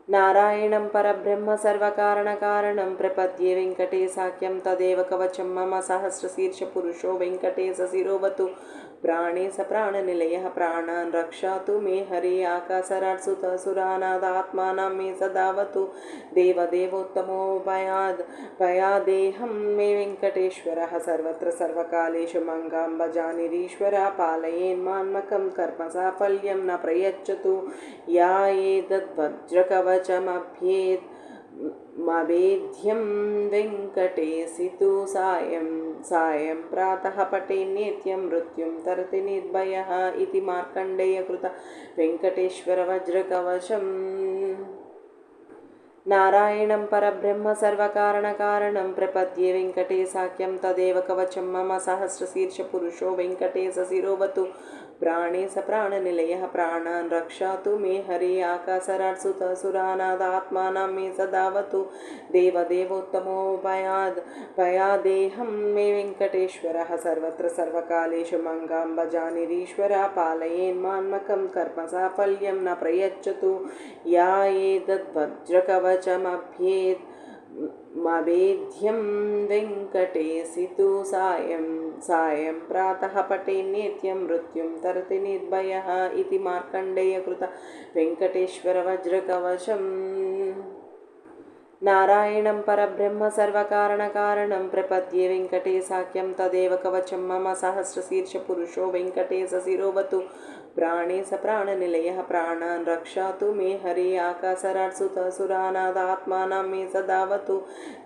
नारायणं परब्रह्म सर्वकारणकारणं प्रपद्ये वेङ्कटेशाख्यं तदेव कवचं मम सहस्रशीर्षपुरुषो वेङ्कटेशशिरोवतु प्राणे स प्राणनिलयः प्राणान् रक्षातु मे हरि आकाशराट्सुतः सुरानादात्मानं मे सदावतु देवदेवोत्तमो भयादेहं मे वेङ्कटेश्वरः सर्वत्र सर्वकालेषु मङ्गां भजानिरीश्वरः पालयेन्मान्मकं कर्मसाफल्यं न प्रयच्छतु या एतद्वज्रकवचमभ्येत् मवेद्यं वेङ्कटेशितु सायं प्रातः पठे नित्यं मृत्युं तरति निर्भयः इति मार्कण्डेयकृत वेङ्कटेश्वरवज्रकवचम् नारायणं परब्रह्म सर्वकारणकारणं प्रपद्ये वेङ्कटेशाख्यं तदेव कवचं मम सहस्रशीर्षपुरुषो वेङ्कटेशशिरोवतु प्राणे स प्राणनिलयः प्राणान् रक्षातु मे हरि आकाशराट्सुतः सुरानादात्मानं मे सदावतु देवदेवोत्तमो भयादेहं मे वेङ्कटेश्वरः सर्वत्र सर्वकालेषु मङ्गां भजानिरीश्वरः पालयेन्मान्मकं कर्मसाफल्यं न प्रयच्छतु या एतद्वज्रकवचमभ्येत् मवेद्यं वेङ्कटेशितु सायं प्रातः पठे नित्यं मृत्युं तरति निर्भयः इति मार्कण्डेयकृत वेङ्कटेश्वरवज्रकवचम् नारायणं परब्रह्म सर्वकारणकारणं प्रपद्ये वेङ्कटेशाख्यं तदेव कवचं मम सहस्रशीर्षपुरुषो वेङ्कटेशशिरोवतु प्राणे स प्राणनिलयः प्राणान् रक्षातु मे हरि आकाशराट्सुतः सुरानादात्मानं मे सदावतु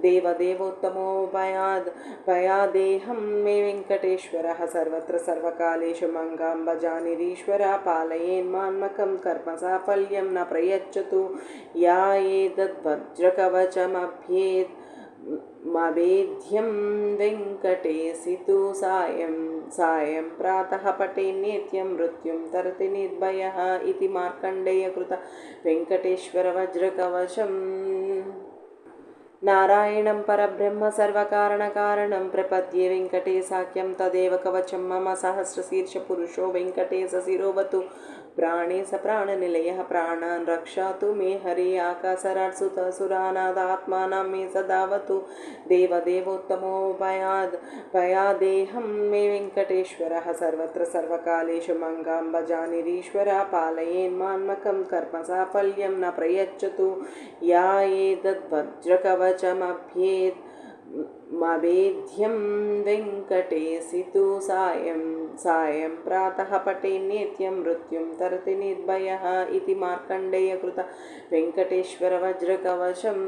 देवदेवोत्तमो भयादेहं मे वेङ्कटेश्वरः सर्वत्र सर्वकालेषु मङ्गां भजानिरीश्वरः पालयेन्मान्मकं कर्मसाफल्यं न प्रयच्छतु या एतद्वज्रकवचमभ्येत् मवेद्यं वेङ्कटेशितु सायं प्रातः पठे नित्यं मृत्युं तरति निर्भयः इति मार्कण्डेयकृत वेङ्कटेश्वरवज्रकवचम् नारायणं परब्रह्म सर्वकारणकारणं प्रपद्ये वेङ्कटेशाख्यं तदेव कवचं मम सहस्रशीर्षपुरुषो वेङ्कटेशशिरोवतु प्राणे स प्राणनिलयः प्राणान् रक्षातु मे हरि आकाशराट्सुतः सुरानादात्मानं मे सदावतु देवदेवोत्तमो भयादेहं मे वेङ्कटेश्वरः सर्वत्र सर्वकालेषु मङ्गां भजानिरीश्वरः पालयेन्मान्मकं कर्मसाफल्यं न प्रयच्छतु या एतद्वज्रकवचमभ्येत् मवेद्यं वेङ्कटेशितु सायं प्रातः पठे नित्यं मृत्युं तरति निर्भयः इति मार्कण्डेयकृत नारायणं परब्रह्म सर्वकारणकारणं प्रपद्ये वेङ्कटेशाख्यं तदेव कवचं मम सहस्रशीर्षपुरुषो वेङ्कटेशशिरोवतु प्राणे स प्राणनिलयः प्राणान् रक्षातु मे हरि आकाशराट्सुतः सुरानादात्मानं मे सदावतु देवदेवोत्तमो भयादेहं मे वेङ्कटेश्वरः सर्वत्र सर्वकालेषु मङ्गां भजानिरीश्वरः पालयेन्मान्मकं कर्मसाफल्यं न प्रयच्छतु या एतद्वज्रकवचमभ्येत् मवेद्यं वेङ्कटेशितु सायं प्रातः पठे नित्यं मृत्युं तरति निर्भयः इति मार्कण्डेयकृत वेङ्कटेश्वरवज्रकवचम्